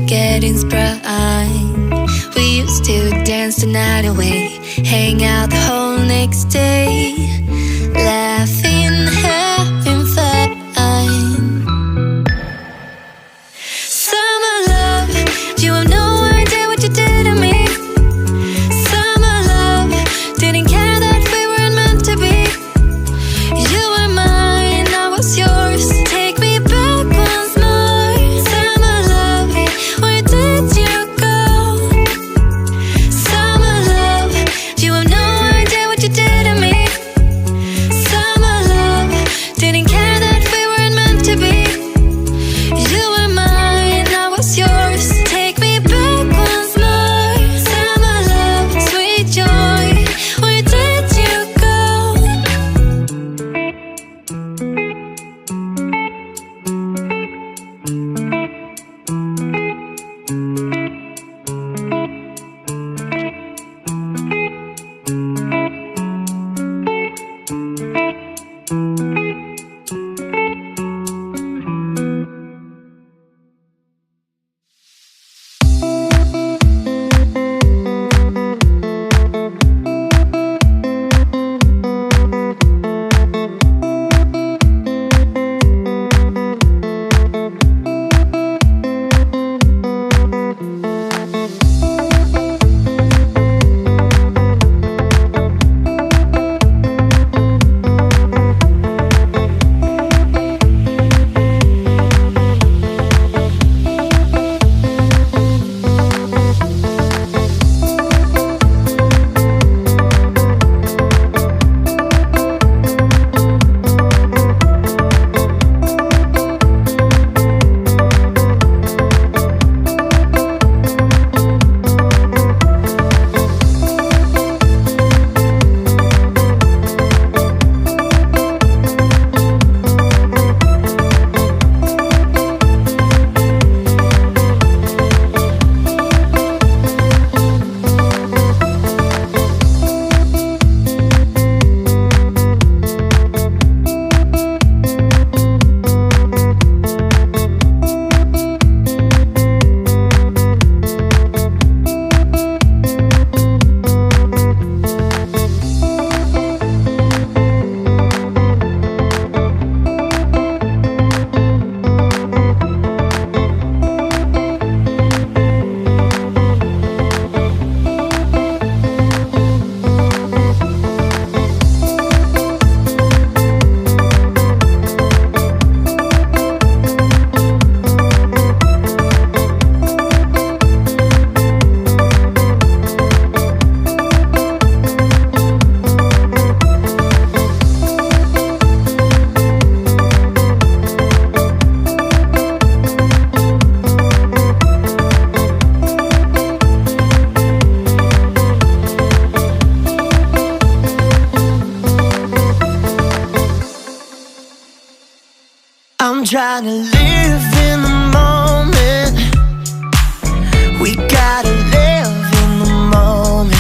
get in prime. We used to dance the night away, hang out the whole next day, laughing, having fun. Summer love, you have no idea what you did to me. Summer love, didn't care that we weren't meant to be. You were mine, I was yours. Take me back once more. Summer love, where did you go? Summer love, you have no idea what you did to me. Summer love, didn't care that we weren't meant to be. You were mine, I was yours. Take me back once more. Summer love, sweet joy, where did you go? I'm trying to live in the moment. We gotta live in the moment.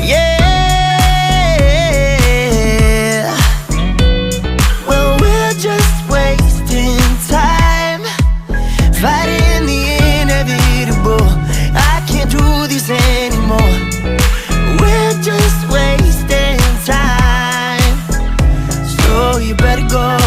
Yeah. Well, we're just wasting time, fighting the inevitable. I can't do this anymore. We're just wasting time, so you better go.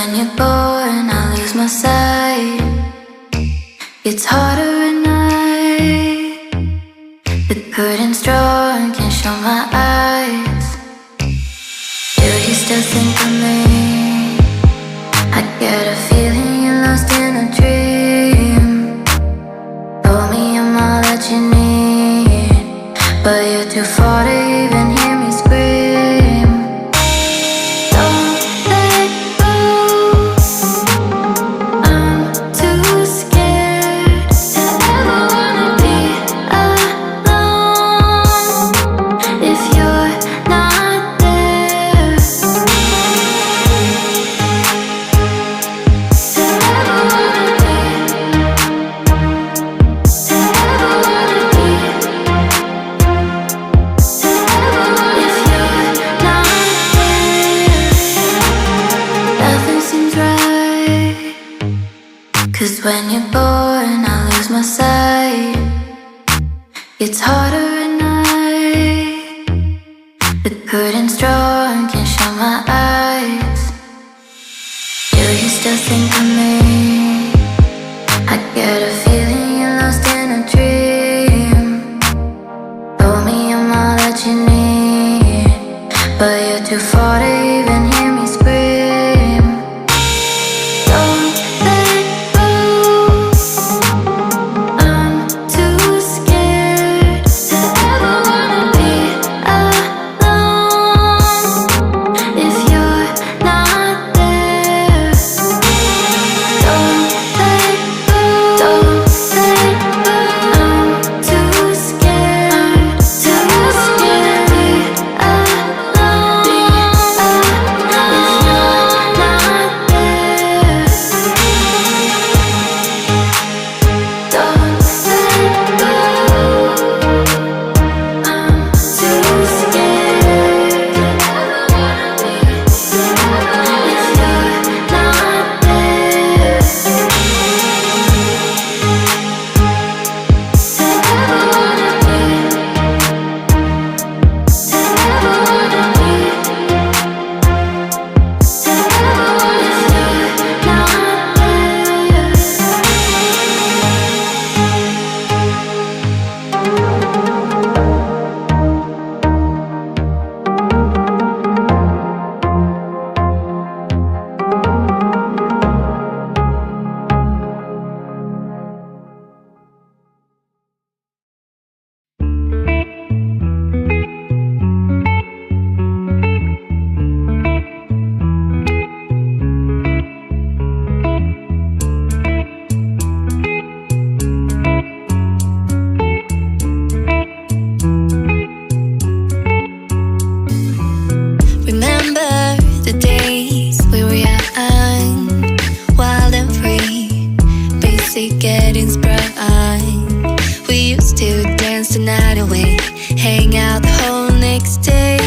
when you're born, I lose my sight. It's harder at night. The curtain's drawn, can't show my eyes. Do you still think of me? I get a feeling you're lost in a dream. Told me I'm all that you need, but you're too far to even hear me scream. Don't let go, I'm too scared to ever wanna be alone if you're not there. To ever wanna be, to ever wanna be, to ever wanna if you're not there. Nothing seems right, 'cause when you're born, I lose my sight. It's harder at night. The curtain's drawn, can't show my eyes. Do you still think of me? I get a feeling you're lost in a dream. Told me I'm all that you need, but you're too far to even hear me scream. Don't let go, I'm too scared to ever wanna be alone if you're not there. Don't let go, don't let go, I'm too scared to be alone if you're not there. Don't let go, I'm too scared to ever wanna be if you're not there. To ever wanna be, to ever wanna be, to ever wanna if you're not there. Remember the days we were young, wild and free, basic getting sprung. We used to dance the night away, hang out the whole next day.